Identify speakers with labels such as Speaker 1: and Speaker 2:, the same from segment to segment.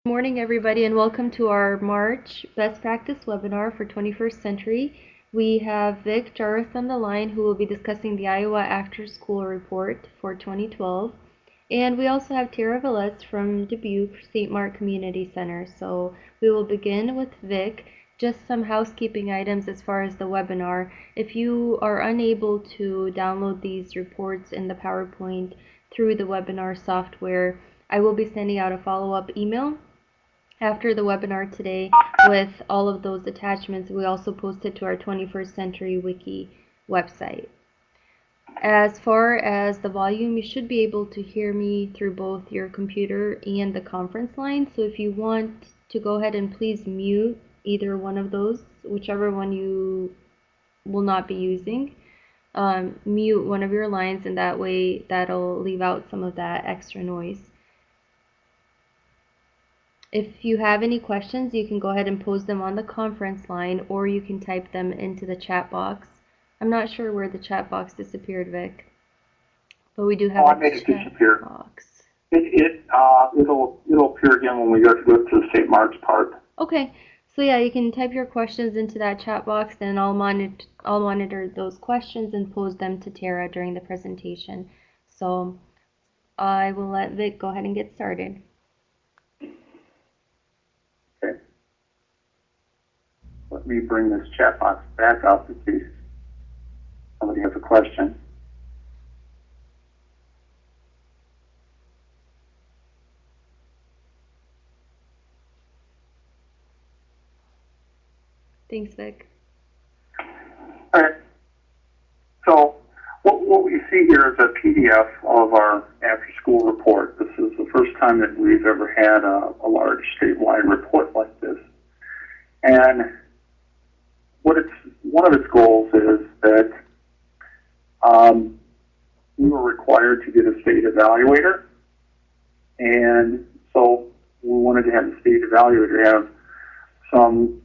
Speaker 1: Good morning, everybody, and welcome to our March Best Practice webinar for 21st Century. We have Vic Jarvis on the line, who will be discussing the Iowa After-School Report for 2012. And we also have Tara Velez from Dubuque St. Mark Community Center. So we will begin with Vic. Just some housekeeping items as far as the webinar. If you are unable to download these reports in the PowerPoint through the webinar software, I will be sending out a follow-up email after the webinar today with all of those attachments. We also posted to our 21st Century Wiki website. As far as the volume, you should be able to hear me through both your computer and the conference line. So if you want to go ahead and please mute either one of those, whichever one you will not be using, mute one of your lines, and that way that'll leave out some of that extra noise. If you have any questions, you can go ahead and pose them on the conference line, or you can type them into the chat box. I'm not sure where the chat box disappeared, Vic, but we do have
Speaker 2: I made it disappear.
Speaker 1: Box.
Speaker 2: It'll appear again when we go to the St. Mark's part.
Speaker 1: Okay, so yeah, you can type your questions into that chat box, and I'll monitor those questions and pose them to Tara during the presentation. So I will let Vic go ahead and get started.
Speaker 2: Okay. Let me bring this chat box back up in case somebody has a question.
Speaker 1: Thanks, Vic.
Speaker 2: All right. So what we see here is a PDF of our after-school report. This is the first time that we've ever had a large statewide report like this. And one of its goals is that we were required to get a state evaluator. And so we wanted to have the state evaluator have some,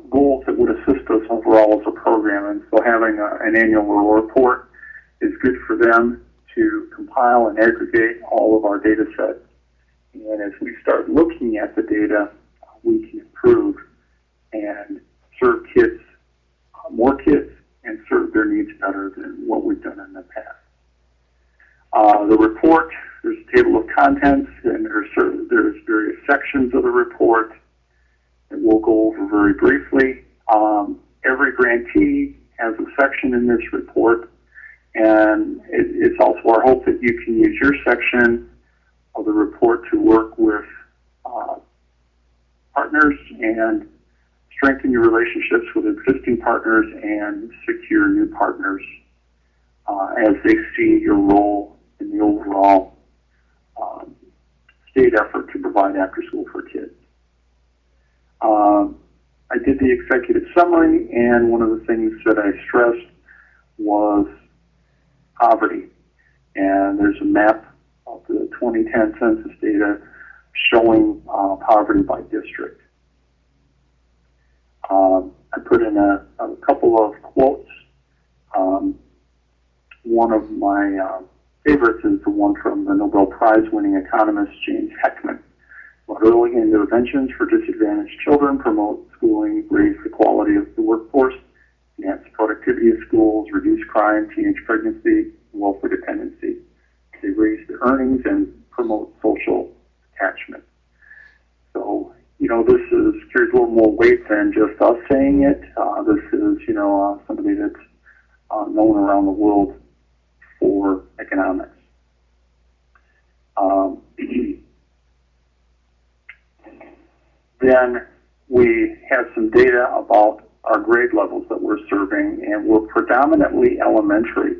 Speaker 2: goals that would assist us overall as a program. And so having an annual report is good for them to compile and aggregate all of our data sets. And as we start looking at the data, we can improve and serve kids, more kids, and serve their needs better than what we've done in the past. The report, there's a table of contents, and there's various sections of the report that we'll go over very briefly. Every grantee has a section in this report, and it's also our hope that you can use your section of the report to work with partners and strengthen your relationships with existing partners and secure new partners as they see your role in the overall state effort to provide after school for kids. I did the executive summary, and one of the things that I stressed was poverty. And there's a map of the 2010 census data showing poverty by district. I put in a couple of quotes. One of my favorites is the one from the Nobel Prize-winning economist James Heckman. Early interventions for disadvantaged children promote schooling, raise the quality of the workforce, enhance productivity of schools, reduce crime, teenage pregnancy, and welfare dependency. They raise the earnings and promote social attachment. So, this carries a little more weight than just us saying it. This is, somebody that's known around the world for economics. Then we have some data about our grade levels that we're serving, and we're predominantly elementary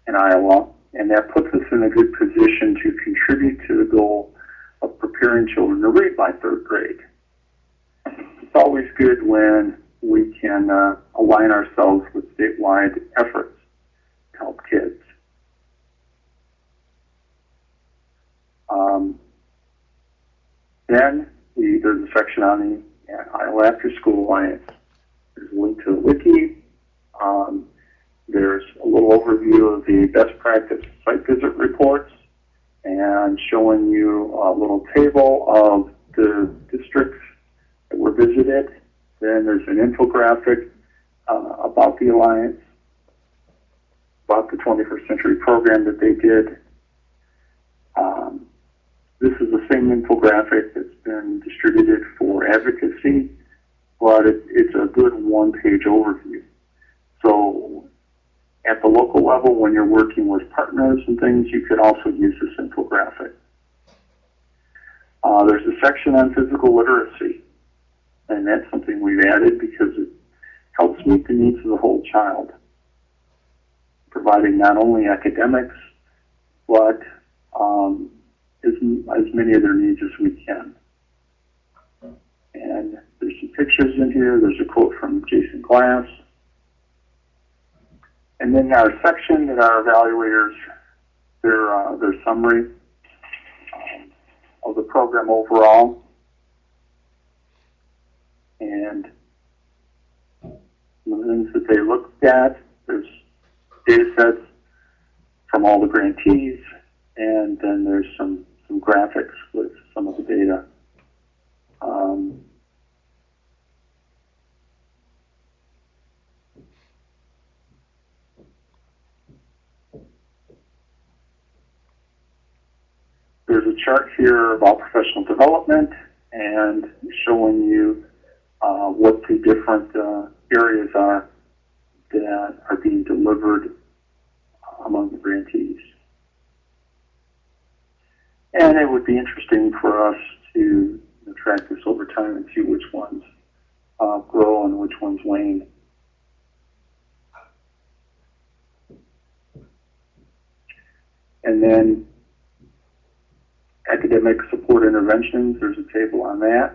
Speaker 2: in Iowa, and that puts us in a good position to contribute to the goal of preparing children to read by third grade. It's always good when we can align ourselves with statewide efforts to help kids. Then there's a section on the Iowa After School Alliance. There's a link to the wiki. There's a little overview of the best practice site visit reports and showing you a little table of the districts that were visited. Then there's an infographic about the Alliance, about the 21st Century program that they did. This is the same infographic that's been distributed for advocacy, but it's a good one-page overview. So at the local level, when you're working with partners and things, you could also use this infographic. There's a section on physical literacy, and that's something we've added because it helps meet the needs of the whole child, providing not only academics, but as many of their needs as we can. And there's some pictures in here. There's a quote from Jason Glass. And then our section that our evaluators, their summary of the program overall. And the things that they looked at, there's data sets from all the grantees, and then there's some graphics with some of the data. There's a chart here about professional development and showing you what the different areas are that are being delivered among the grantees. And it would be interesting for us to track this over time and see which ones grow and which ones wane. And then academic support interventions, there's a table on that.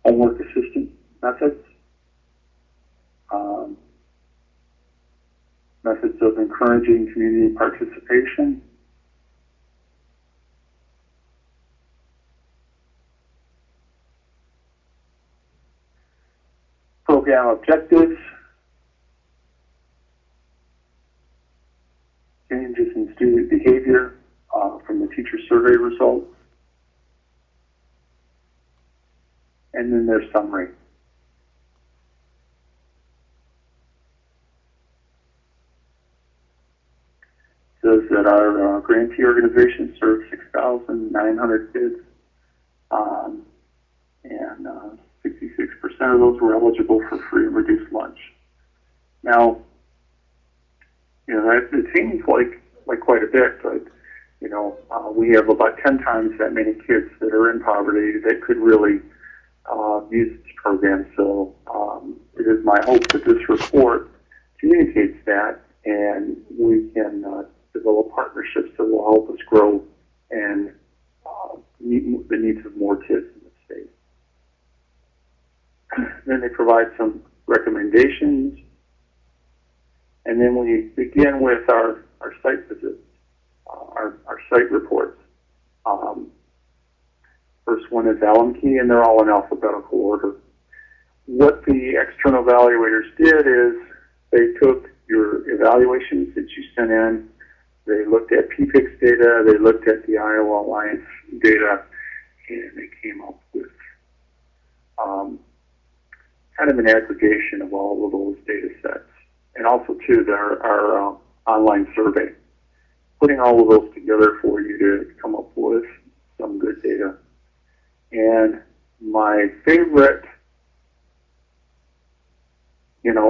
Speaker 2: Homework assistance methods. Methods of encouraging community participation. Program objectives. Changes in student behavior from the teacher survey results. And then their summary. Says that our grantee organization served 6,900 kids, and 66% of those were eligible for free and reduced lunch. Now, it seems like quite a bit, but we have about 10 times that many kids that are in poverty that could really use this program. So it is my hope that this report communicates that, and we can develop partnerships that will help us grow and meet the needs of more kids in the state. Then they provide some recommendations, and then we begin with our site visits, our site reports. First one is Allen Key, and they're all in alphabetical order. What the external evaluators did is they took your evaluations that you sent in, they looked at PPIX data, they looked at the Iowa Alliance data, and they came up with kind of an aggregation of all of those data sets. And also, too, our online survey, putting all of those together for you to come up with some good data. And my favorite,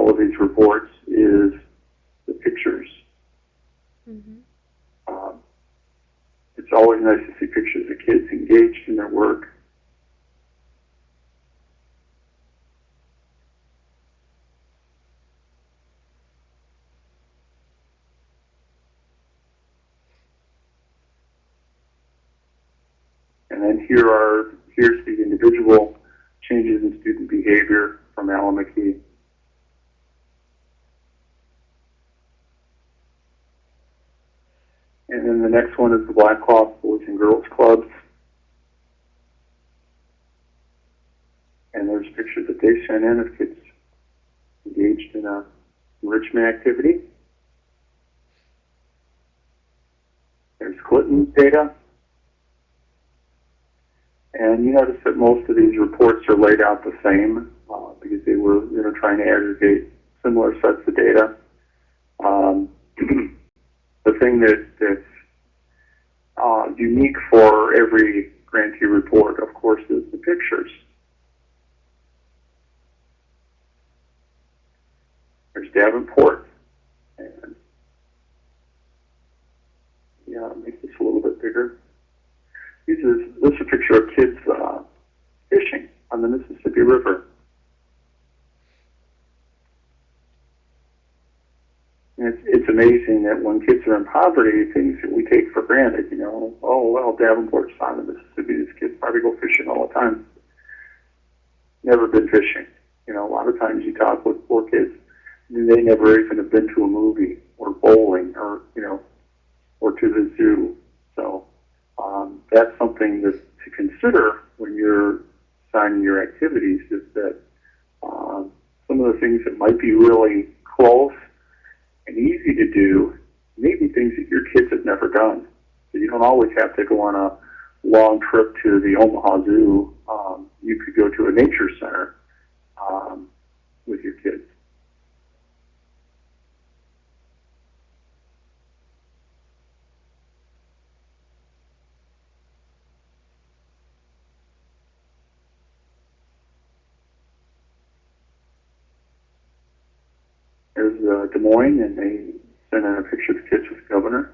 Speaker 2: of these reports is the pictures.
Speaker 1: Mm-hmm.
Speaker 2: It's always nice to see pictures of kids engaged in their work. And then here's the individual changes in student behavior from Allen McKee. And then the next one is the Black Hawk Boys and Girls Clubs. And there's pictures that they sent in of kids engaged in a enrichment activity. There's Clinton's data. And you notice that most of these reports are laid out the same because they were trying to aggregate similar sets of data. The thing that's unique for every grantee report, of course, is the pictures. There's Davenport, and yeah, make this a little bit bigger. This is a picture of kids fishing on the Mississippi River. And it's amazing that when kids are in poverty, things that we take for granted, oh, well, Davenport's on the Mississippi, these kids probably go fishing all the time. Never been fishing. A lot of times you talk with poor kids, and they never even have been to a movie or bowling or to the zoo. So that's something to consider when you're signing your activities, is that some of the things that might be really close and easy to do may be things that your kids have never done. So you don't always have to go on a long trip to the Omaha Zoo. You could go to a nature center with your kids. There's Des Moines, and they sent in a picture of the kids with the governor.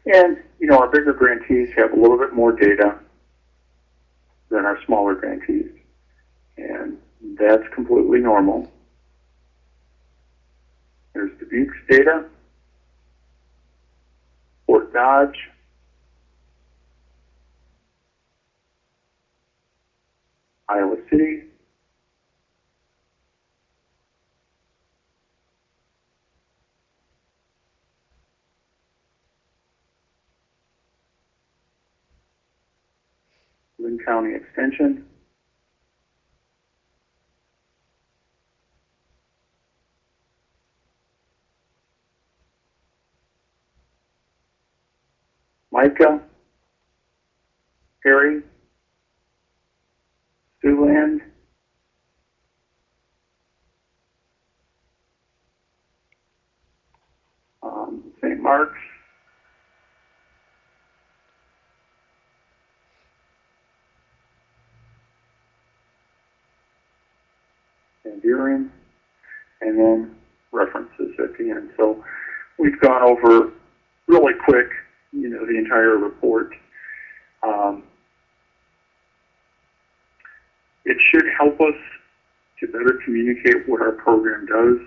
Speaker 2: And, our bigger grantees have a little bit more data than our smaller grantees. And that's completely normal. There's Dubuque's data, Fort Dodge, Iowa City, Lynn County Extension, Micah, Perry, Siouxland, St. Mark's, Van Buren, and then references at the end. So we've gone over really quick, the entire report. It should help us to better communicate what our program does.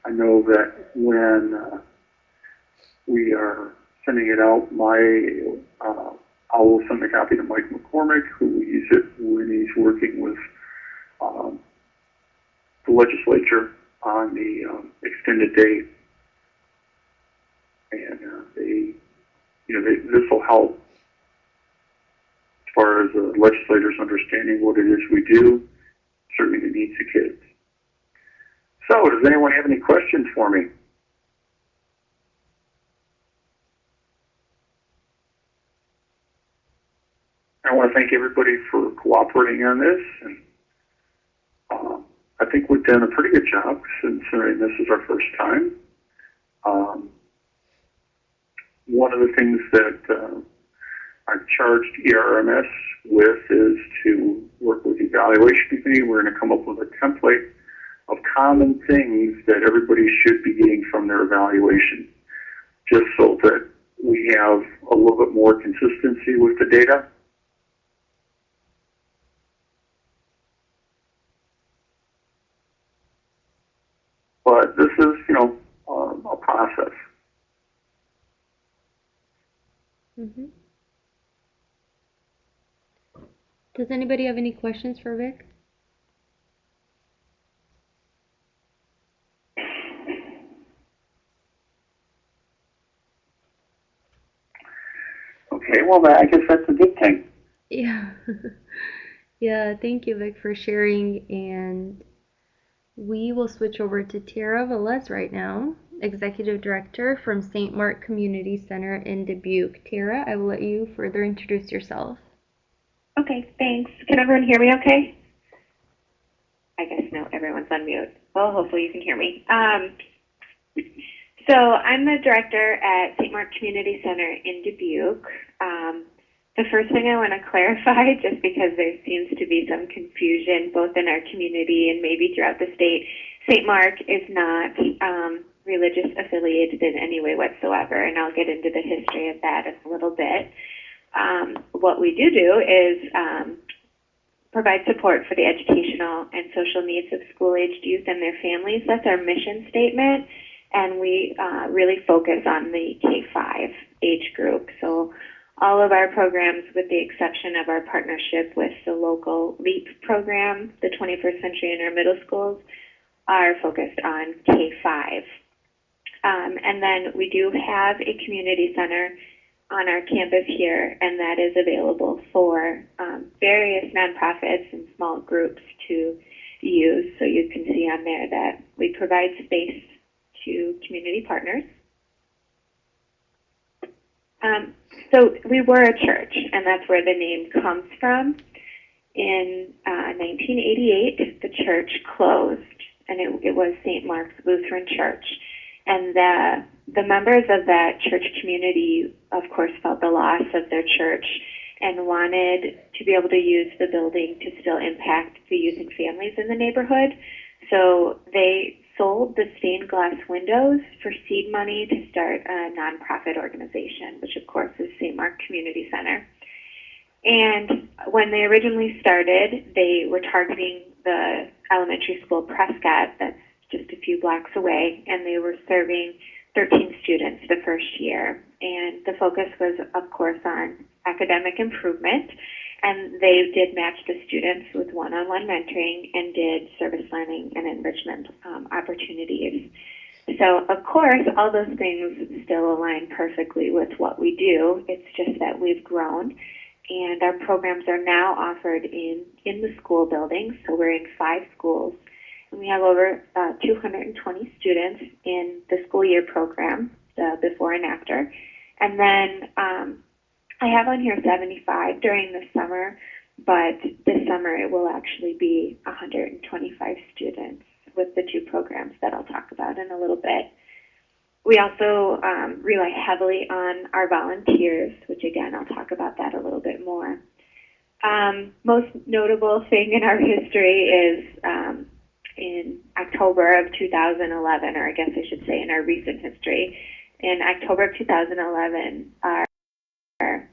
Speaker 2: I know that when we are sending it out, I will send a copy to Mike McCormick, who will use it when he's working with the legislature on the extended day. And this will help as far as legislators understanding what it is we do, serving the needs of kids. So, does anyone have any questions for me? I want to thank everybody for cooperating on this, and I think we've done a pretty good job considering this is our first time. One of the things that I've charged ERMS with is to work with the evaluation committee. We're going to come up with a template of common things that everybody should be getting from their evaluation, just so that we have a little bit more consistency with the data. But this is, a process.
Speaker 1: Mm-hmm. Does anybody have any questions for Vic?
Speaker 2: Okay, well, I guess that's a good thing.
Speaker 1: Yeah. Yeah, thank you, Vic, for sharing. And we will switch over to Tara Velez right now. Executive Director from St. Mark Community Center in Dubuque. Tara, I will let you further introduce yourself.
Speaker 3: Okay, thanks. Can everyone hear me okay? I guess no, everyone's on mute. Well, hopefully you can hear me. So I'm the director at St. Mark Community Center in Dubuque. The first thing I want to clarify, just because there seems to be some confusion both in our community and maybe throughout the state, St. Mark is not religious affiliated in any way whatsoever, and I'll get into the history of that in a little bit. What we do is provide support for the educational and social needs of school-aged youth and their families. That's our mission statement, and we really focus on the K-5 age group. So all of our programs, with the exception of our partnership with the local LEAP program, the 21st Century in our middle schools, are focused on K-5. And then we do have a community center on our campus here, and that is available for various nonprofits and small groups to use. So you can see on there that we provide space to community partners. So we were a church, and that's where the name comes from. In 1988, the church closed, and it was St. Mark's Lutheran Church. And the members of that church community, of course, felt the loss of their church and wanted to be able to use the building to still impact the youth and families in the neighborhood. So they sold the stained glass windows for seed money to start a nonprofit organization, which of course is St. Mark Community Center. And when they originally started, they were targeting the elementary school Prescott that's just a few blocks away, and they were serving 13 students the first year. And the focus was, of course, on academic improvement, and they did match the students with one-on-one mentoring and did service learning and enrichment opportunities. So, of course, all those things still align perfectly with what we do. It's just that we've grown, and our programs are now offered in the school buildings. So we're in 5 schools, and we have over 220 students in the school year program, the before and after. And then I have on here 75 during the summer, but this summer it will actually be 125 students with the 2 programs that I'll talk about in a little bit. We also rely heavily on our volunteers, which again, I'll talk about that a little bit more. Most notable thing in our history is in October of 2011, or I guess I should say in our recent history. In October of 2011, our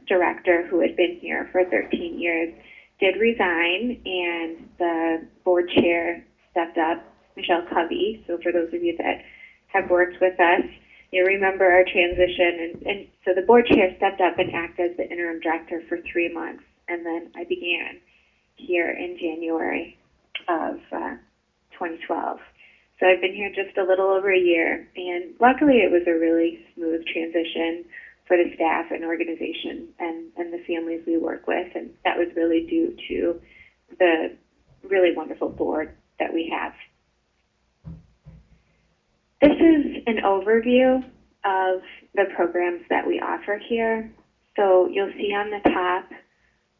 Speaker 3: director, who had been here for 13 years, did resign, and the board chair stepped up, Michelle Covey. So for those of you that have worked with us, you remember our transition, and so the board chair stepped up and acted as the interim director for 3 months, and then I began here in January of 2012. So I've been here just a little over a year, and luckily it was a really smooth transition for the staff and organization and the families we work with, and that was really due to the really wonderful board that we have. This is an overview of the programs that we offer here. So you'll see on the top,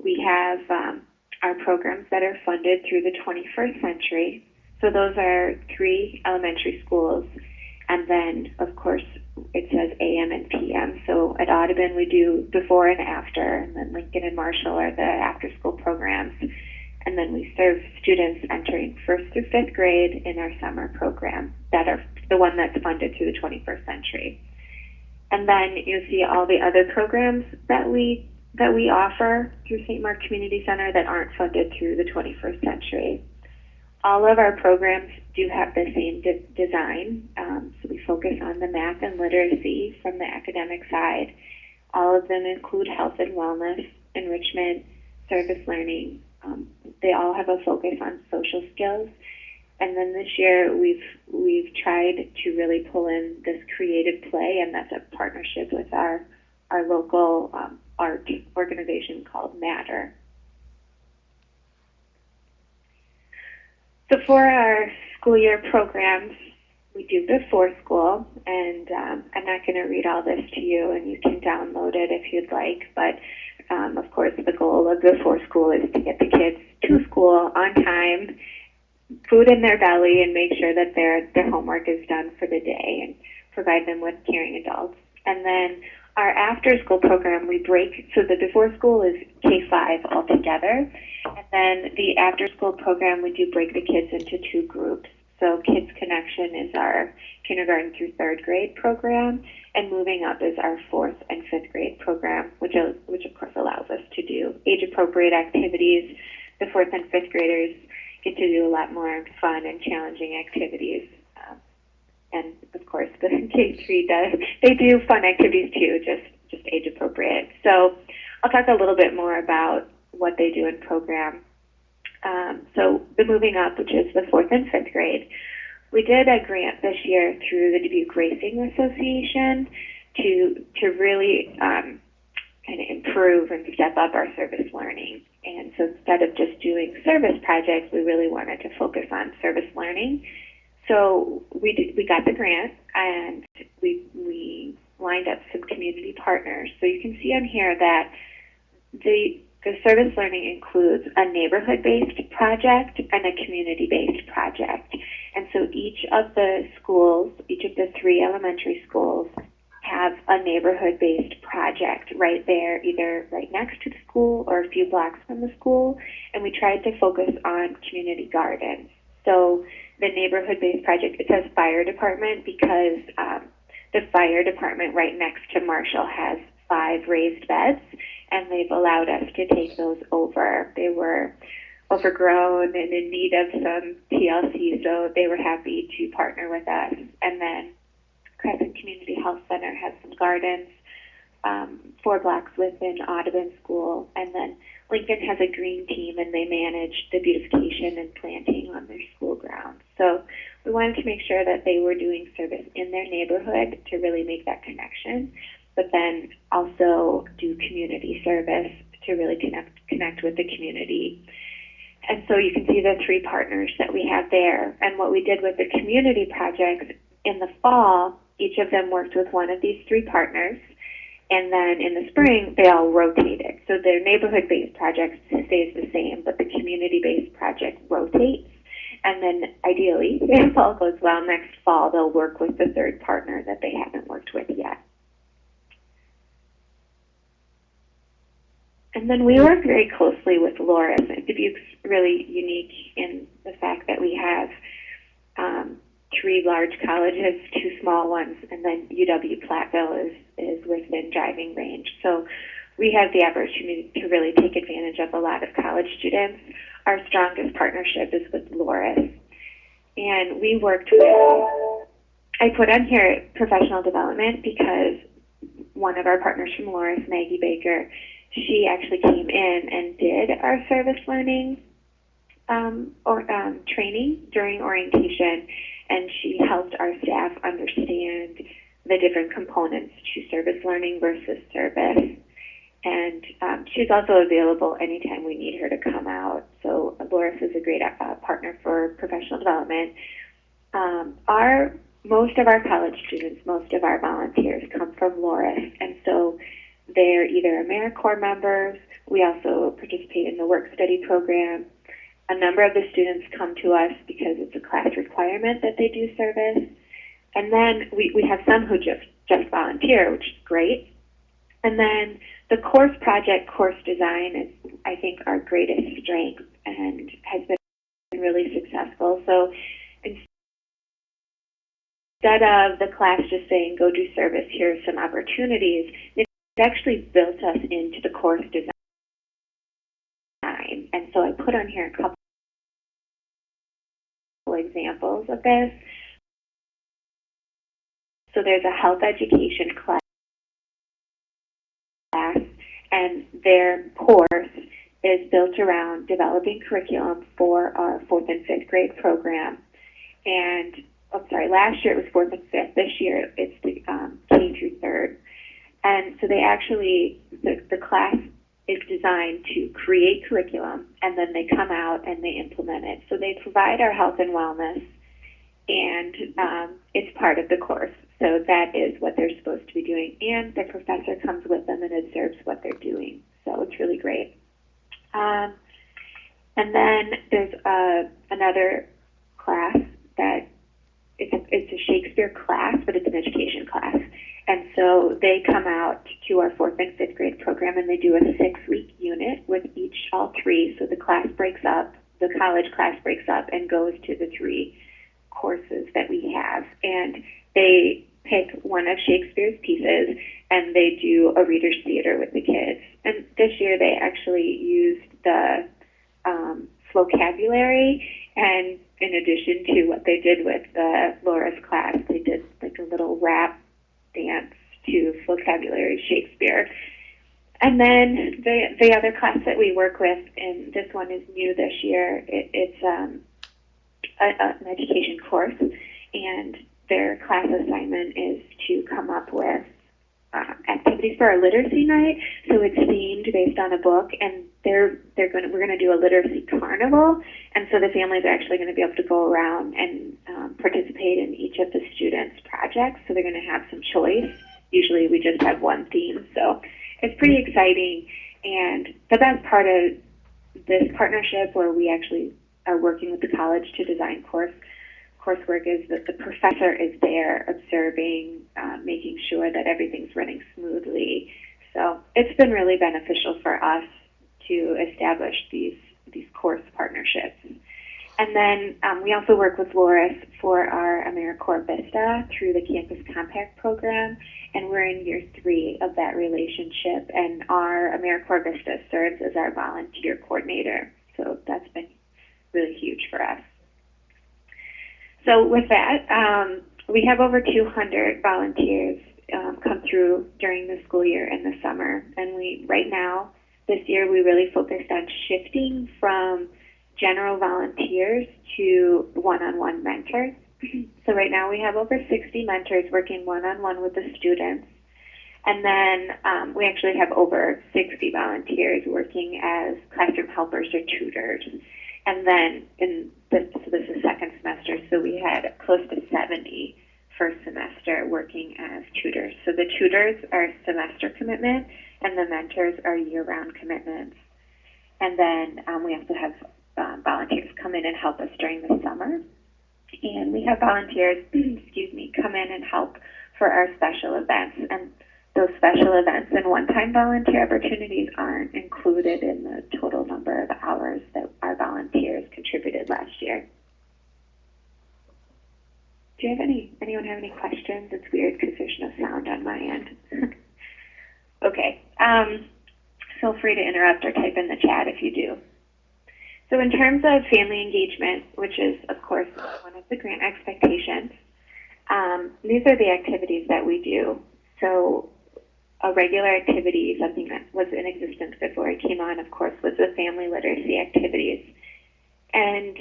Speaker 3: we have our programs that are funded through the 21st century. So those are 3 elementary schools, and then, of course, it says AM and PM. So at Audubon, we do before and after, and then Lincoln and Marshall are the after-school programs. And then we serve students entering 1st through 5th grade in our summer program, that are the one that's funded through the 21st century. And then you'll see all the other programs that we offer through St. Mark Community Center that aren't funded through the 21st century. All of our programs do have the same design, so we focus on the math and literacy from the academic side. All of them include health and wellness, enrichment, service learning. They all have a focus on social skills. And then this year we've tried to really pull in this creative play, and that's a partnership with our local art organization called Matter. So for our school year programs, We do before school, and I'm not going to read all this to you, and you can download it if you'd like. But of course, the goal of before school is to get the kids to school on time, food in their belly, and make sure that their homework is done for the day, and provide them with caring adults. And then our after school program, we break, so the before school is K-5 altogether, and then the after school program, we do break the kids into two groups. So Kids Connection is our kindergarten through third grade program, and Moving Up is our fourth and fifth grade program, which of course allows us to do age-appropriate activities. The fourth and fifth graders get to do a lot more fun and challenging activities. And of course, the K3 does, they do fun activities too, just age-appropriate. So I'll talk a little bit more about what they do in program. So the Moving Up, which is the fourth and fifth grade, we did a grant this year through the Dubuque Racing Association to really kind of improve and step up our service learning. And so instead of just doing service projects, we really wanted to focus on service learning. So we got the grant, and we lined up some community partners. So you can see on here that the service learning includes a neighborhood-based project and a community-based project. And so each of the schools, each of the three elementary schools, have a neighborhood-based project right there, either right next to the school or a few blocks from the school. And we tried to focus on community gardens. So the neighborhood-based project, it says fire department because the fire department right next to Marshall has 5 raised beds, and they've allowed us to take those over. They were overgrown and in need of some TLC, so they were happy to partner with us. And then Crescent Community Health Center has some gardens 4 blocks within Audubon School, and then Lincoln has a green team, and they manage the beautification and planting on their school grounds. So we wanted to make sure that they were doing service in their neighborhood to really make that connection, but then also do community service to really connect with the community. And so you can see the 3 partners that we have there. And what we did with the community projects in the fall, each of them worked with one of these 3 partners. And then in the spring, they all rotated. So their neighborhood-based project stays the same, but the community-based project rotates. And then ideally, if all goes well, next fall, they'll work with the 3rd partner that they haven't worked with yet. And then we work very closely with Loris. Dubuque's really unique in the fact that we have 3 large colleges, 2 small ones, and then UW-Platteville is within driving range. So we have the opportunity to really take advantage of a lot of college students. Our strongest partnership is with Loris. And we worked with, I put on here professional development because one of our partners from Loris, Maggie Baker, she actually came in and did our service learning training during orientation, and she helped our staff understand the different components to service learning versus service. And she's also available anytime we need her to come out. So Loris is a great partner for professional development. Most of our college students, most of our volunteers come from Loris, and so they're either AmeriCorps members. We also participate in the work study program. A number of the students come to us because it's a class requirement that they do service. And then we have some who just volunteer, which is great. And then the course project, course design is, I think, our greatest strength and has been really successful. So instead of the class just saying, go do service, here are some opportunities, they've actually built us into the course design. And so I put on here a couple examples of this. So there's a health education class, and their course is built around developing curriculum for our 4th and 5th grade program. And, last year it was 4th and 5th. This year it's the K through 3rd. And so they actually, the class is designed to create curriculum, and then they come out and they implement it. So they provide our health and wellness, and it's part of the course. So that is what they're supposed to be doing, and the professor comes with them and observes what they're doing. So it's really great. And then there's another class that it's a Shakespeare class, but it's an education class. And so they come out to our 4th and 5th grade program, and they do a 6-week unit with all three. So the class breaks up, the college class breaks up and goes to the 3 courses that we have. And they pick one of Shakespeare's pieces, and they do a reader's theater with the kids. And this year they actually used the vocabulary, and in addition to what they did with the Laura's class, they did like a little rap dance to vocabulary Shakespeare. And then the other class that we work with, and this one is new this year, it's an education course, and their class assignment is to come up with activities for our literacy night. So it's themed based on a book, and we're going to do a literacy carnival, and so the families are actually going to be able to go around and participate in each of the students' projects. So they're going to have some choice. Usually we just have one theme, so it's pretty exciting. And the best part of this partnership, where we actually are working with the college to design coursework, is that the professor is there observing, making sure that everything's running smoothly. So it's been really beneficial for us to establish these course partnerships. And then we also work with Loris for our AmeriCorps Vista through the Campus Compact program, and we're in year 3 of that relationship, and our AmeriCorps Vista serves as our volunteer coordinator. So that's been really huge for us. So with that, we have over 200 volunteers come through during the school year and the summer. And right now, this year, we really focused on shifting from general volunteers to one-on-one mentors. So right now, we have over 60 mentors working one-on-one with the students. And then we actually have over 60 volunteers working as classroom helpers or tutors. And then so this is second semester, so we had close to 70 first semester working as tutors. So the tutors are semester commitment, and the mentors are year-round commitments. And then we also have volunteers come in and help us during the summer. And we have volunteers, come in and help for our special events. And those special events and one-time volunteer opportunities aren't included in the total number of hours that our volunteers contributed last year. Do you have anyone have any questions? It's weird because there's no sound on my end. Okay. Feel free to interrupt or type in the chat if you do. So in terms of family engagement, which is, of course, one of the grant expectations, these are the activities that we do. So a regular activity, something that was in existence before I came on, of course, was the family literacy activities. And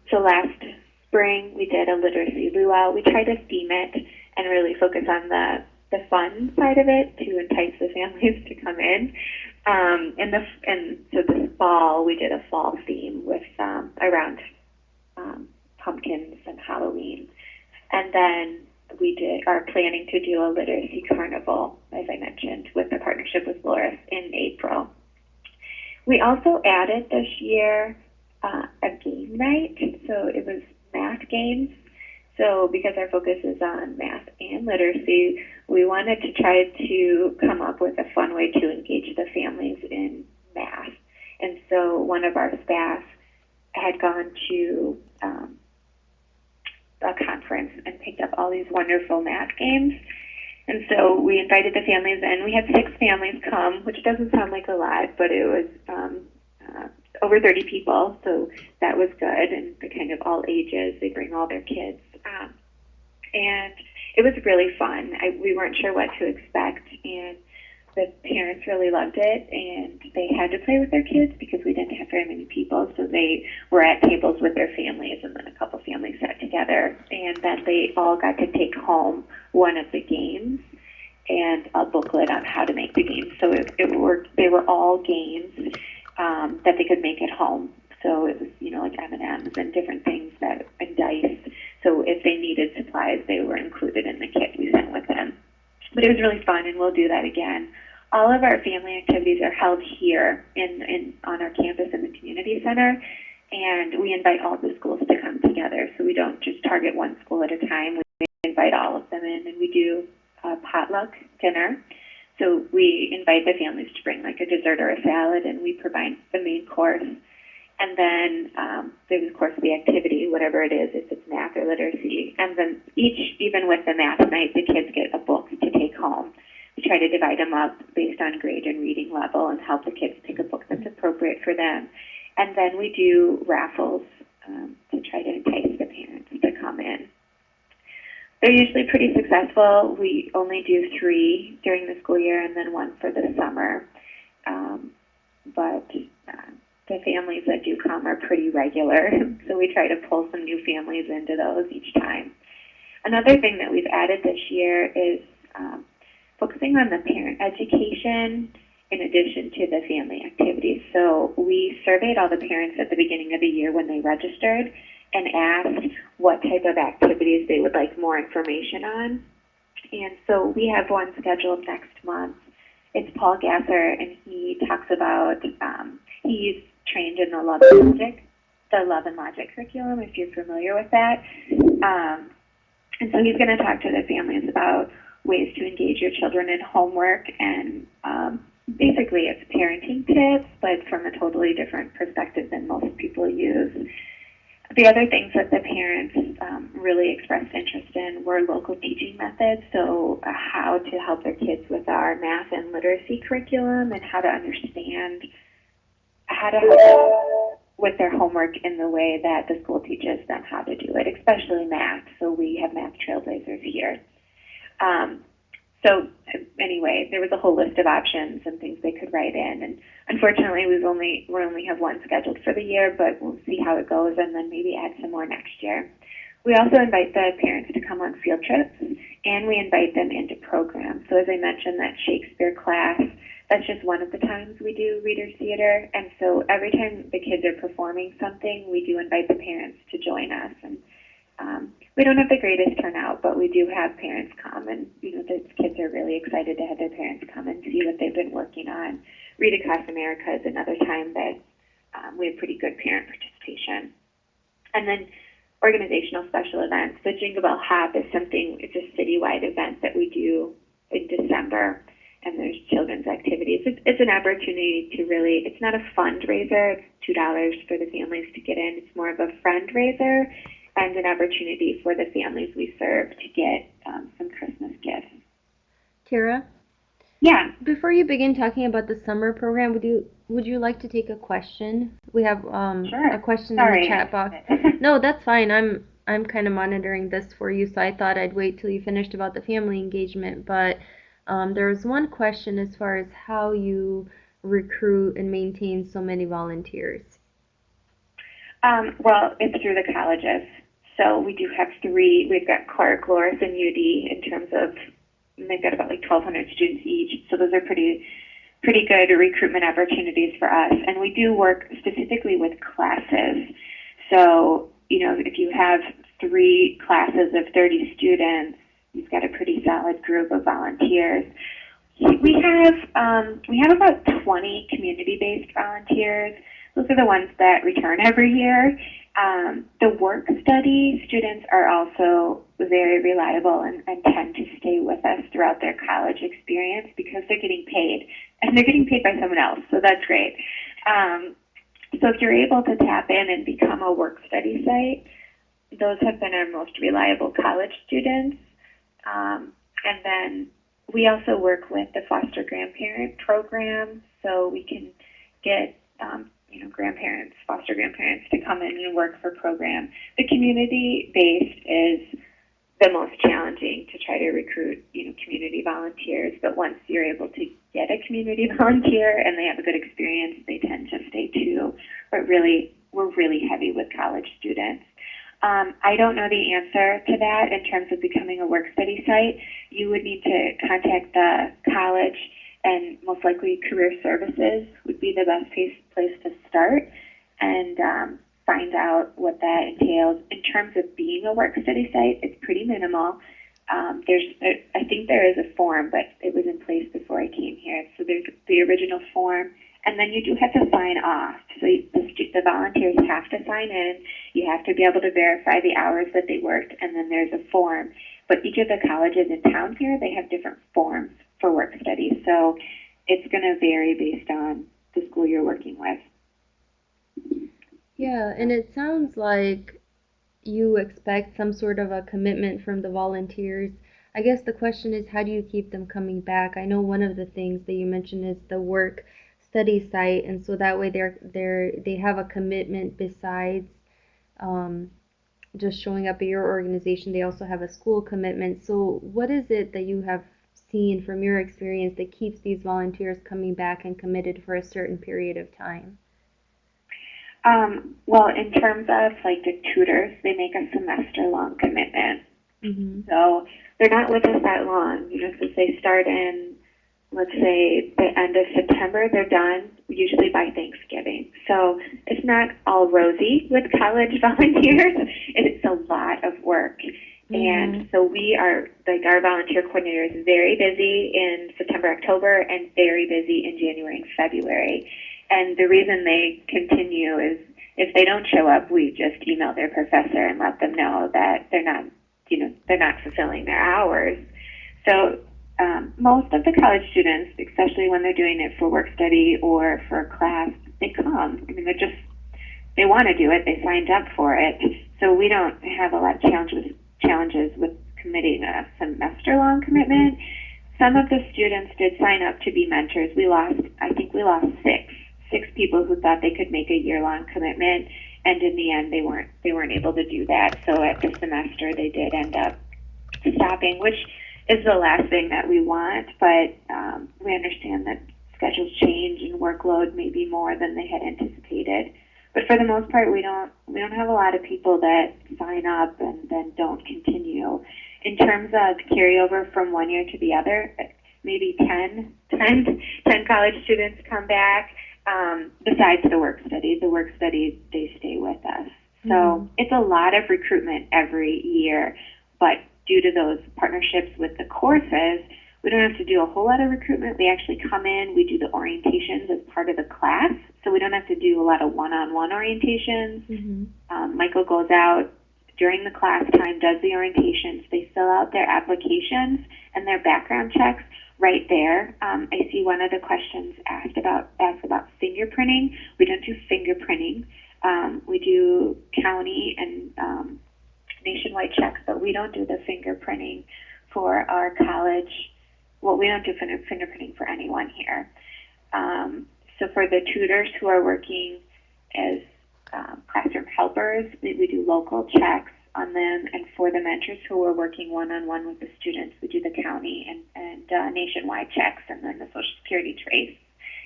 Speaker 3: so last spring, we did a literacy luau. We tried to theme it and really focus on the fun side of it to entice the families to come in. And so this fall, we did a fall theme with around pumpkins and Halloween. And then we are planning to do a literacy carnival, as I mentioned, with the partnership with Loris in April. We also added this year a game night, so it was math games. So because our focus is on math and literacy, we wanted to try to come up with a fun way to engage the families in math. And so one of our staff had gone to a conference and picked up all these wonderful math games. And so we invited the families in. We had 6 families come, which doesn't sound like a lot, but it was over 30 people, so that was good, and they're kind of all ages. They bring all their kids. And it was really fun. We weren't sure what to expect, and the parents really loved it, and they had to play with their kids because we didn't have very many people, so they were at tables with their families, and then a couple families sat together, and then they all got to take home one of the games and a booklet on how to make the games. So they were all games that they could make at home. So it was, like M&Ms and different things and dice. So if but it was really fun, and we'll do that again. All of our family activities are held here on our campus in the community center, and we invite all the schools to come together. So we don't just target one school at a time. We invite all of them in, and we do a potluck dinner. So we invite the families to bring like a dessert or a salad, and we provide the main course. And then there's, of course, the activity, whatever it is, if it's math or literacy. And then even with the math night, the kids get a book to take home. We try to divide them up based on grade and reading level and help the kids pick a book that's appropriate for them. And then we do raffles to try to entice the parents to come in. They're usually pretty successful. We only do 3 during the school year and then 1 for the summer. But the families that do come are pretty regular, so we try to pull some new families into those each time. Another thing that we've added this year is focusing on the parent education in addition to the family activities. So we surveyed all the parents at the beginning of the year when they registered and asked what type of activities they would like more information on. And so we have one scheduled next month. It's Paul Gasser, and he talks about, he's trained in the Love and Logic curriculum, if you're familiar with that. And so he's going to talk to the families about ways to engage your children in homework, and basically it's parenting tips, but from a totally different perspective than most people use. The other things that the parents really expressed interest in were local teaching methods, so how to help their kids with our math and literacy curriculum and how to understand how to help them with their homework in the way that the school teaches them how to do it, especially math. So we have math trailblazers here. So anyway, there was a whole list of options and things they could write in. And unfortunately, we only have 1 scheduled for the year, but we'll see how it goes and then maybe add some more next year. We also invite the parents to come on field trips, and we invite them into programs. So as I mentioned, that Shakespeare class, that's just one of the times we do reader theater. And so every time the kids are performing something, we do invite the parents to join us. And we don't have the greatest turnout, but we do have parents come, and the kids are really excited to have their parents come and see what they've been working on. Read Across America is another time that we have pretty good parent participation. And then organizational special events. The Jingle Bell Hop is it's a citywide event that we do in December, and there's children's activities. It's an opportunity to really, it's not a fundraiser, it's $2 for the families to get in. It's more of a fundraiser and an opportunity for the families we serve to get some Christmas gifts.
Speaker 1: Tara?
Speaker 3: Yeah.
Speaker 1: Before you begin talking about the summer program, would you like to take a question? We have
Speaker 3: Sure.
Speaker 1: a question
Speaker 3: Sorry.
Speaker 1: in the chat box. No, that's fine. I'm kind of monitoring this for you, so I thought I'd wait till you finished about the family engagement. But there's one question as far as how you recruit and maintain so many volunteers.
Speaker 3: Well, it's through the colleges. So we do have 3. We've got Clark, Loris, and UD in terms of, they've got about like 1,200 students each. So those are pretty good recruitment opportunities for us. And we do work specifically with classes. So, if you have 3 classes of 30 students, you've got a pretty solid group of volunteers. We have about 20 community-based volunteers. Those are the ones that return every year. The work study students are also very reliable and tend to stay with us throughout their college experience because they're getting paid, and they're getting paid by someone else, so that's great. So if you're able to tap in and become a work study site, those have been our most reliable college students. And then we also work with the foster grandparent program, so we can get foster grandparents to come in and work for program. The community-based is the most challenging to try to recruit, community volunteers. But once you're able to get a community volunteer and they have a good experience, they tend to stay too. But really, we're really heavy with college students. I don't know the answer to that in terms of becoming a work study site. You would need to contact the college, and most likely career services would be the best place to start and find out what that entails. In terms of being a work study site, it's pretty minimal. I think there is a form, but it was in place before I came here. So there's the original form, and then you do have to sign off. So the volunteers have to sign in. You have to be able to verify the hours that they worked, and then there's a form. But each of the colleges in town here, they have different forms for work study. So it's going to vary based on the school you're working with.
Speaker 1: Yeah, and it sounds like you expect some sort of a commitment from the volunteers. I guess the question is, how do you keep them coming back? I know one of the things that you mentioned is the work study site, and so that way they have a commitment besides um, just showing up at your organization. They also have a school commitment. So what is it that you have seen from your experience that keeps these volunteers coming back and committed for a certain period of time?
Speaker 3: Well, in terms of like the tutors, they make a semester-long commitment.
Speaker 1: Mm-hmm.
Speaker 3: So they're not with us that long. You know, since they start in, let's say, the end of September, they're done usually by Thanksgiving. So it's not all rosy with college volunteers. It's a lot of work. Mm-hmm. And so we are, like, our volunteer coordinator is very busy in September, October, and very busy in January and February. And the reason they continue is if they don't show up, we just email their professor and let them know that they're not fulfilling their hours. So most of the college students, especially when they're doing it for work study or for a class, they come. I mean, they want to do it. They signed up for it. So we don't have a lot of challenges with committing a semester-long commitment. Some of the students did sign up to be mentors. I think we lost six people who thought they could make a year-long commitment, and in the end they weren't able to do that. So at the semester they did end up stopping, which is the last thing that we want, but we understand that schedules change and workload may be more than they had anticipated. But for the most part, we don't have a lot of people that sign up and then don't continue. In terms of carryover from one year to the other, maybe 10 college students come back. Besides the work study, they stay with us. So mm-hmm. It's a lot of recruitment every year, but due to those partnerships with the courses, we don't have to do a whole lot of recruitment. We actually come in, we do the orientations as part of the class, so we don't have to do a lot of one-on-one orientations. Mm-hmm. Michael goes out during the class time, does the orientations. They fill out their applications and their background checks right there. I see one of the questions asked about fingerprinting. We don't do fingerprinting. We do county and nationwide checks, but we don't do the fingerprinting for our college. Well, we don't do fingerprinting for anyone here. So for the tutors who are working as classroom helpers, we do local checks on them, and for the mentors who are working one-on-one with the students, we do the county and nationwide checks, and then the Social Security trace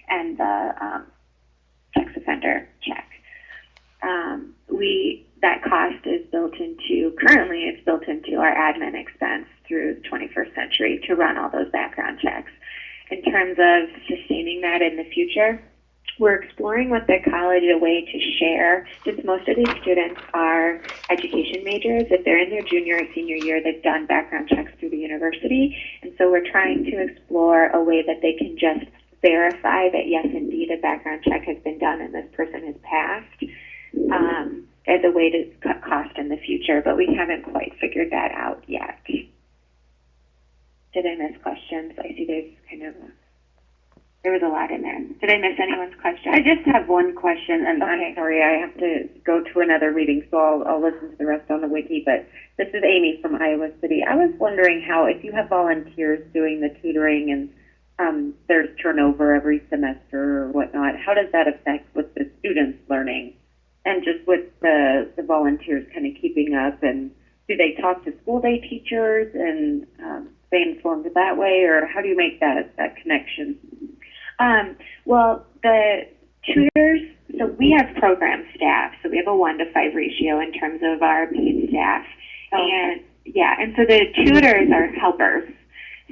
Speaker 3: and the sex offender check. That cost is currently it's built into our admin expense through 21st Century to run all those background checks. In terms of sustaining that in the future, we're exploring with the college a way to share, since most of these students are education majors. If they're in their junior or senior year, they've done background checks through the university. And so we're trying to explore a way that they can just verify that, yes, indeed, a background check has been done and this person has passed, as a way to cut cost in the future. But we haven't quite figured that out yet. Did I miss questions? I see there was a lot in there. Did I miss anyone's question?
Speaker 4: I just have one question, and
Speaker 3: okay.
Speaker 4: I'm sorry, I have to go to another meeting, so I'll listen to the rest on the wiki. But this is Amy from Iowa City. I was wondering how, if you have volunteers doing the tutoring and there's turnover every semester or whatnot, how does that affect with the students learning and just with the volunteers kind of keeping up? And do they talk to school day teachers and stay informed that way, or how do you make that connection?
Speaker 3: Well, the tutors, so we have program staff, so we have a 1-to-5 ratio in terms of our paid staff. Okay. And so the tutors are helpers.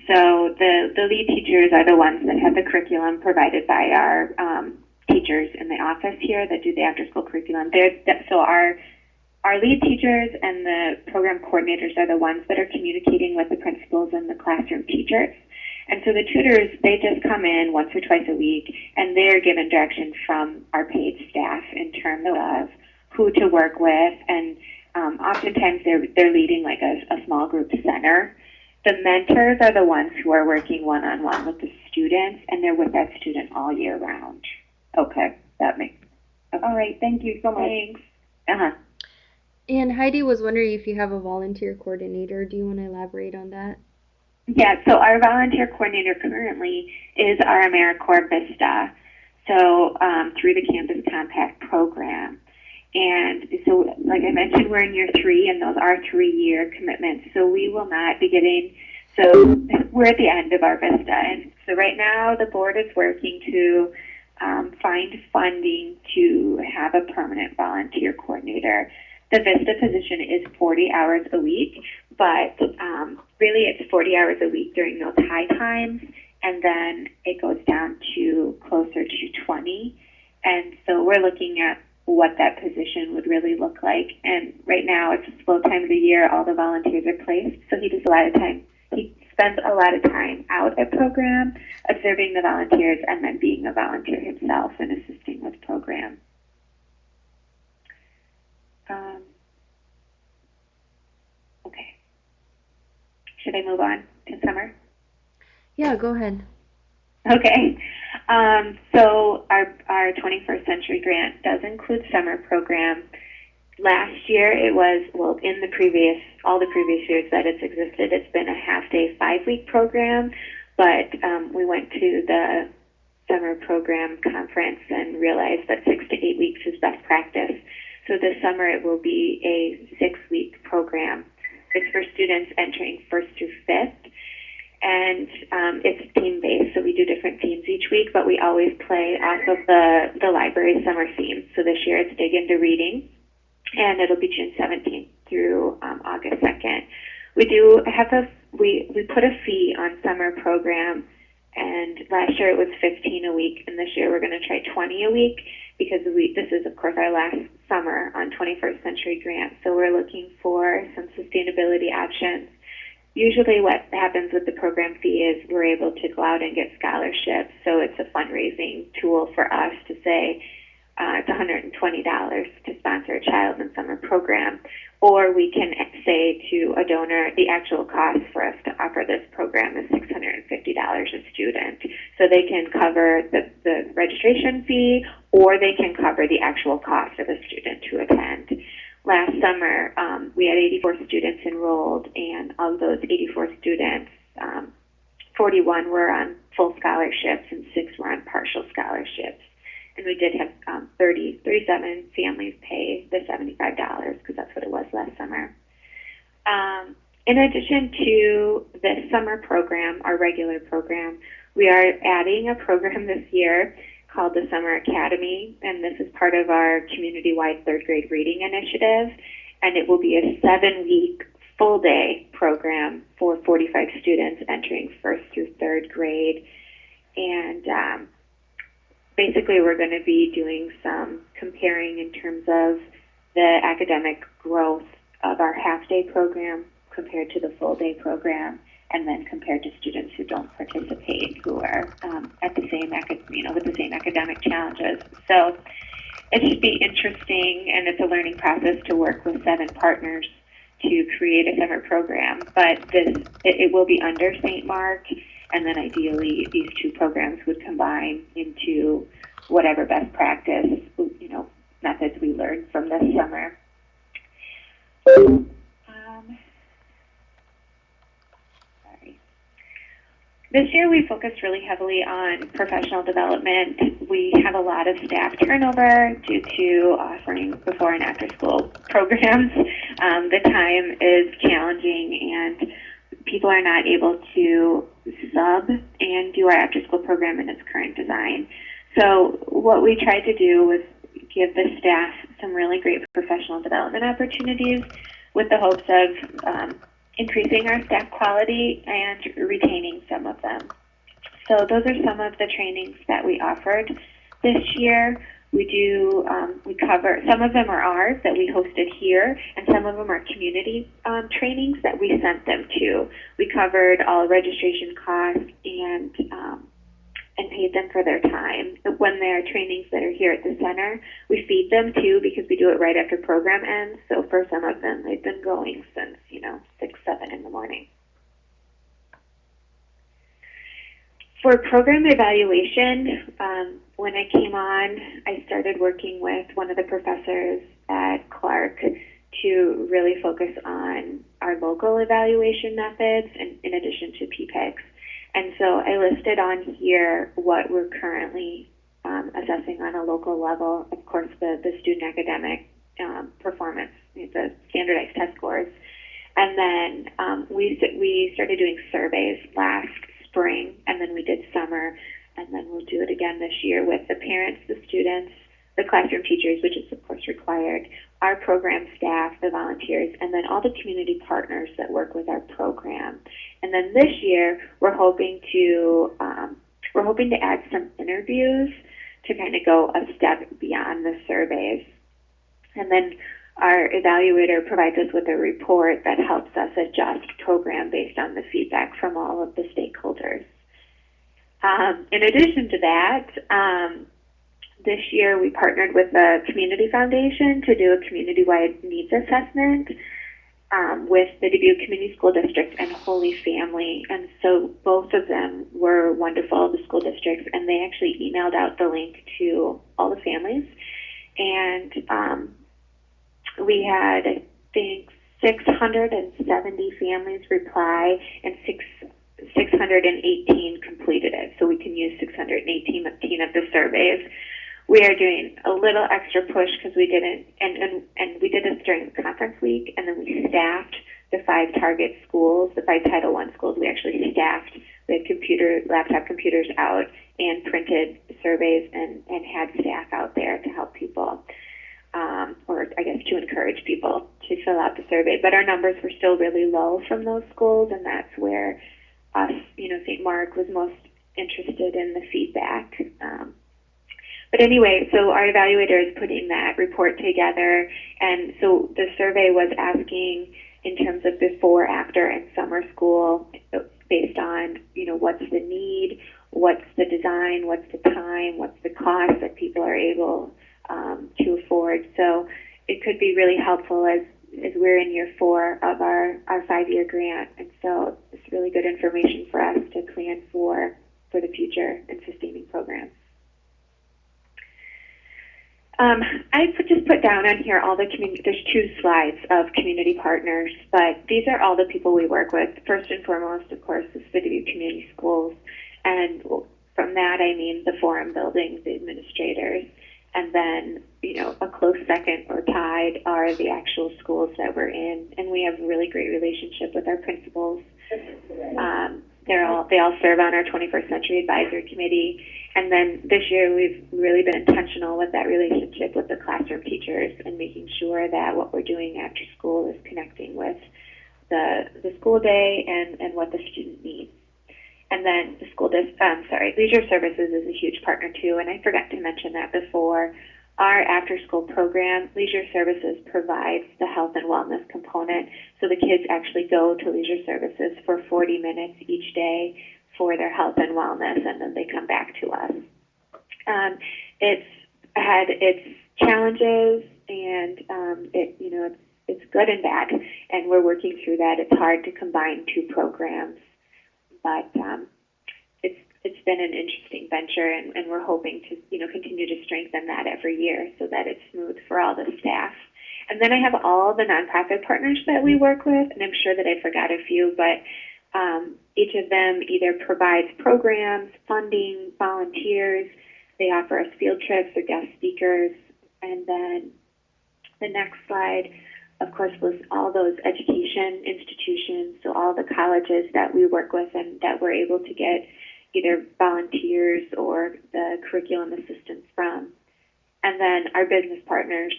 Speaker 3: So the lead teachers are the ones that have the curriculum provided by our teachers in the office here that do the after-school curriculum. So our our lead teachers and the program coordinators are the ones that are communicating with the principals and the classroom teachers. And so the tutors, they just come in once or twice a week, and they're given direction from our paid staff in terms of who to work with, and oftentimes they're leading like a small group center. The mentors are the ones who are working one-on-one with the students, and they're with that student all year round.
Speaker 4: Okay, that makes. All right, thank you so much.
Speaker 3: Thanks.
Speaker 1: And Heidi was wondering if you have a volunteer coordinator. Do you want to elaborate on that?
Speaker 3: Yeah, so our volunteer coordinator currently is our AmeriCorps Vista, so through the Campus Compact program. And so, like I mentioned, we're in year 3, and those are 3-year commitments. So we will not be getting, so we're at the end of our Vista. And so right now the board is working to find funding to have a permanent volunteer coordinator. The Vista position is 40 hours a week, but really it's 40 hours a week during those high times, and then it goes down to closer to 20. And so we're looking at what that position would really look like. And right now it's a slow time of the year, all the volunteers are placed, so he does a lot of time. He spends a lot of time out at program, observing the volunteers, and then being a volunteer himself and assisting with program. Okay. Should I move on to summer?
Speaker 1: Yeah, go ahead.
Speaker 3: Okay. So our 21st Century Grant does include summer program. Last year it was, well, in all the previous years that it's existed, it's been a half-day, 5-week program, but we went to the summer program conference and realized that 6 to 8 weeks is best practice. So this summer it will be a 6-week program. It's for students entering 1st through 5th. And it's team-based, so we do different themes each week, but we always play off of the library summer theme. So this year it's Dig Into Reading, and it'll be June 17th through August 2nd. We do have we put a fee on summer program, and last year it was $15 a week, and this year we're going to try $20 a week, because this is, of course, our last summer on 21st Century Grant. So we're looking for some sustainability options. Usually what happens with the program fee is we're able to go out and get scholarships, so it's a fundraising tool for us to say it's $120 to sponsor a child in summer program, or we can say to a donor the actual cost for us to offer this program is $650 a student. So they can cover the registration fee, or they can cover the actual cost of a student to attend. Last summer, we had 84 students enrolled, and of those 84 students, 41 were on full scholarships and 6 were on partial scholarships. And we did have 37 families pay the $75, because that's what it was last summer. In addition to this summer program, our regular program, we are adding a program this year called the Summer Academy, and this is part of our community-wide 3rd grade reading initiative, and it will be a 7-week full-day program for 45 students entering 1st through 3rd grade. And basically we're going to be doing some comparing in terms of the academic growth of our half-day program compared to the full-day program, and then compared to students who don't participate, who are at the same, with the same academic challenges. So it should be interesting, and it's a learning process to work with 7 partners to create a summer program. But it will be under St. Mark, and then ideally these 2 programs would combine into whatever best practice, methods we learned from this summer. This year we focused really heavily on professional development. We have a lot of staff turnover due to offering before and after school programs. The time is challenging, and people are not able to sub and do our after school program in its current design. So what we tried to do was give the staff some really great professional development opportunities with the hopes of increasing our staff quality and retaining some of them. So those are some of the trainings that we offered this year. We cover, some of them are ours that we hosted here, and some of them are community trainings that we sent them to. We covered all registration costs and paid them for their time. When there are trainings that are here at the center, we feed them too because we do it right after program ends. So for some of them, they've been going since, 6, 7 in the morning. For program evaluation, when I came on, I started working with one of the professors at Clark to really focus on our local evaluation methods in addition to PPICS. And so I listed on here what we're currently assessing on a local level. Of course, the student academic performance, the standardized test scores. And then we started doing surveys last spring, and then we did summer, and then we'll do it again this year with the parents, the students, the classroom teachers, which is of course required, our program staff, the volunteers, and then all the community partners that work with our program. And then this year, we're hoping to add some interviews to kind of go a step beyond the surveys. And then our evaluator provides us with a report that helps us adjust program based on the feedback from all of the stakeholders. In addition to that, this year we partnered with the Community Foundation to do a community-wide needs assessment with the Dubuque Community School District and Holy Family. And so both of them were wonderful, the school districts, and they actually emailed out the link to all the families. And we had, I think, 670 families reply and 618 completed it. So we can use 618 of the surveys. We are doing a little extra push because we didn't, and we did this during the conference week, and then we staffed the 5 target schools, the 5 Title I schools. We actually staffed. We had laptop computers out and printed surveys and had staff out there to help people, or I guess to encourage people to fill out the survey. But our numbers were still really low from those schools, and that's where us, St. Mark was most interested in the feedback. But anyway, so our evaluator is putting that report together, and so the survey was asking in terms of before, after, and summer school based on, what's the need, what's the design, what's the time, what's the cost that people are able to afford. So it could be really helpful as we're in year 4 of our 5-year grant, and so it's really good information for us to plan for the future and sustaining programs. I just put down on here all the community. There's 2 slides of community partners, but these are all the people we work with. First and foremost, of course, is the Dubuque Community Schools, and from that I mean the forum buildings, the administrators, and then a close second or tied are the actual schools that we're in, and we have a really great relationship with our principals. They all serve on our 21st Century Advisory Committee. And then this year we've really been intentional with that relationship with the classroom teachers and making sure that what we're doing after school is connecting with the school day and what the student needs. And then the Leisure Services is a huge partner too, and I forgot to mention that before. Our after-school program, Leisure Services, provides the health and wellness component, so the kids actually go to Leisure Services for 40 minutes each day for their health and wellness, and then they come back to us. It's had its challenges, and it's good and bad, and we're working through that. It's hard to combine 2 programs, but it's been an interesting venture, and we're hoping to continue to strengthen that every year so that it's smooth for all the staff. And then I have all the nonprofit partners that we work with, and I'm sure that I forgot a few, but each of them either provides programs, funding, volunteers. They offer us field trips or guest speakers. And then the next slide, of course, lists all those education institutions, so all the colleges that we work with and that we're able to get either volunteers or the curriculum assistance from. And then our business partners,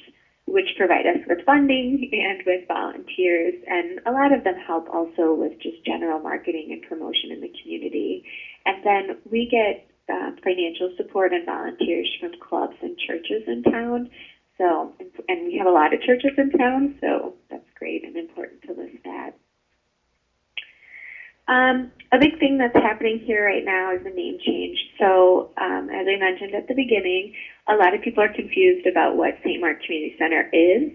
Speaker 3: which provide us with funding and with volunteers, and a lot of them help also with just general marketing and promotion in the community. And then we get financial support and volunteers from clubs and churches in town. So, and we have a lot of churches in town, so that's great and important to list that. A big thing that's happening here right now is the name change. So, as I mentioned at the beginning, a lot of people are confused about what St. Mark Community Center is.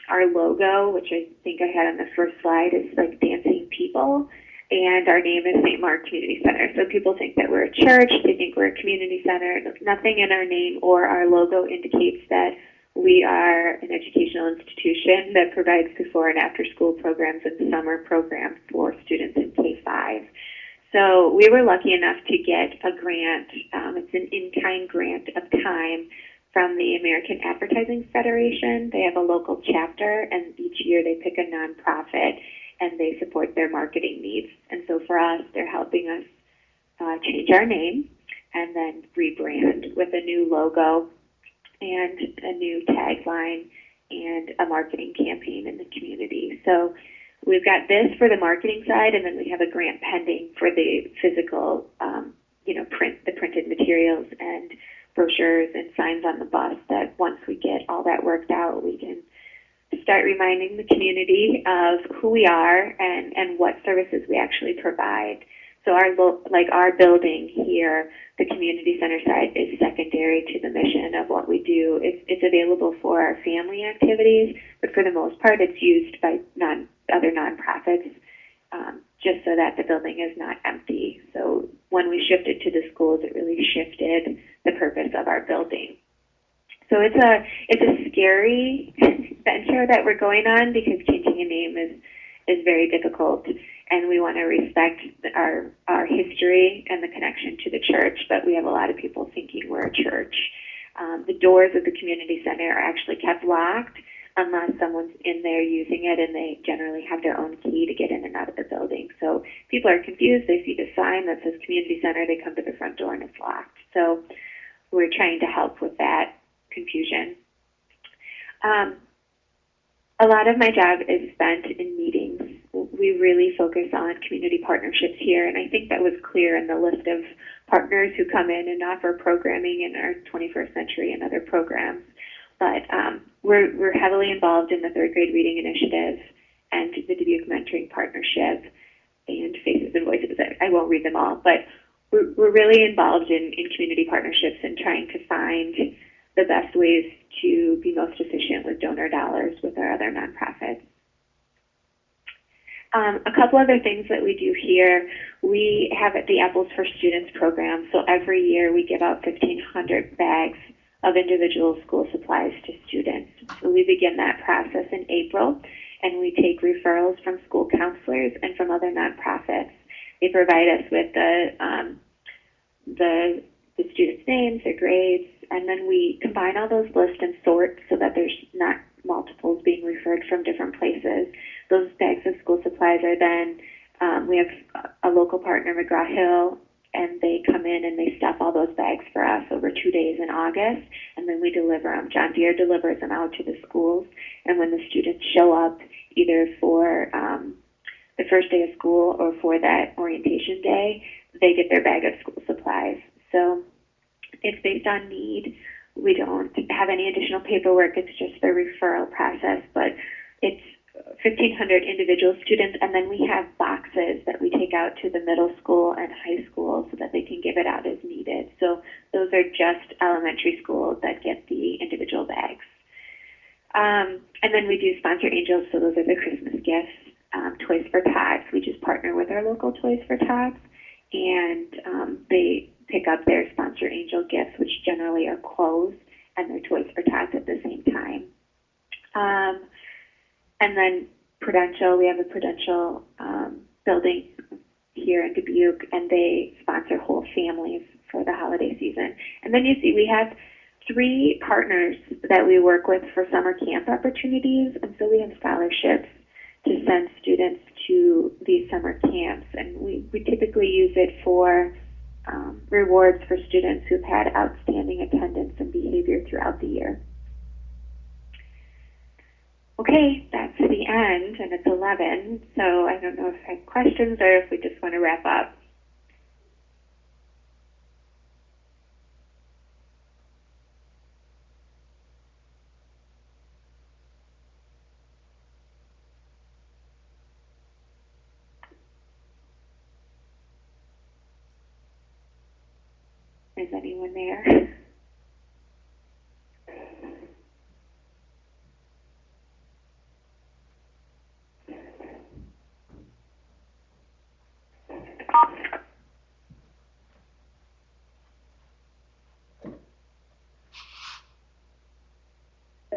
Speaker 3: Our logo, which I think I had on the first slide, is like dancing people, and our name is St. Mark Community Center. So people think that we're a church, they think we're a community center. Nothing in our name or our logo indicates that we are an educational institution that provides before and after school programs and summer programs for students in K-5. So we were lucky enough to get a grant. It's an in-kind grant of time from the American Advertising Federation. They have a local chapter, and each year they pick a nonprofit and they support their marketing needs. And so for us, they're helping us change our name and then rebrand with a new logo and a new tagline and a marketing campaign in the community. So we've got this for the marketing side, and then we have a grant pending for the physical, the printed materials and brochures and signs on the bus, that once we get all that worked out, we can start reminding the community of who we are and what services we actually provide. So our building here, the community center side, is secondary to the mission of what we do. It's available for our family activities, but for the most part, it's used by other nonprofits, just so that the building is not empty. So when we shifted to the schools, it really shifted the purpose of our building. So it's a scary venture that we're going on, because changing a name is very difficult, and we want to respect our history and the connection to the church, but we have a lot of people thinking we're a church. The doors of the community center are actually kept locked unless someone's in there using it, and they generally have their own key to get in and out of the building. So people are confused. They see the sign that says community center, they come to the front door and it's locked. So we're trying to help with that confusion. A lot of my job is spent in meetings. We really focus on community partnerships here, and I think that was clear in the list of partners who come in and offer programming in our 21st Century and other programs. But we're heavily involved in the third grade reading initiative and the Dubuque Mentoring Partnership and Faces and Voices. I won't read them all, but we're really involved in community partnerships and trying to find the best ways to be most efficient with donor dollars with our other nonprofits. A couple other things that we do here, we have the Apples for Students program. So every year we give out 1,500 bags of individual school supplies to students. So we begin that process in April, and we take referrals from school counselors and from other nonprofits. They provide us with the students' names, their grades, and then we combine all those lists and sort so that there's not multiples being referred from different places. Those bags of school supplies are then, we have a local partner, McGraw-Hill, and they come in and they stuff all those bags for us over 2 days in August, and then we deliver them. John Deere delivers them out to the schools, and when the students show up, either for the first day of school or for that orientation day, they get their bag of school supplies. So it's based on need. We don't have any additional paperwork. It's just the referral process, but it's 1,500 individual students, and then we have boxes that we take out to the middle school and high school so that they can give it out as needed. So those are just elementary schools that get the individual bags. And then we do sponsor angels, so those are the Christmas gifts. Toys for Tots, we just partner with our local Toys for Tots, and they pick up their sponsor angel gifts, which generally are clothes, and their Toys for Tots at the same time. And then Prudential, we have a Prudential building here in Dubuque, and they sponsor whole families for the holiday season. And then you see we have 3 partners that we work with for summer camp opportunities, and so we have scholarships to send students to these summer camps, and we typically use it for rewards for students who've had outstanding attendance and behavior throughout the year. Okay, that's the end, and it's 11, so I don't know if I have questions or if we just want to wrap up. Is anyone there?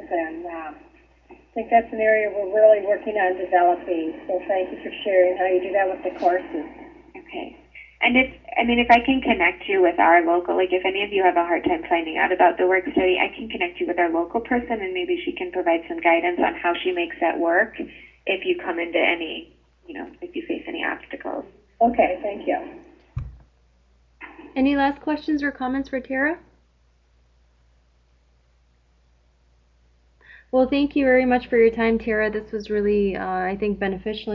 Speaker 5: And I think that's an area we're really working on developing. So thank you for sharing how you do that with the courses.
Speaker 3: Okay. And if I can connect you with our local, like if any of you have a hard time finding out about the work study, I can connect you with our local person and maybe she can provide some guidance on how she makes that work if you come into any, if you face any obstacles.
Speaker 5: Okay, thank you.
Speaker 1: Any last questions or comments for Tara? Well, thank you very much for your time, Tara. This was really, I think, beneficial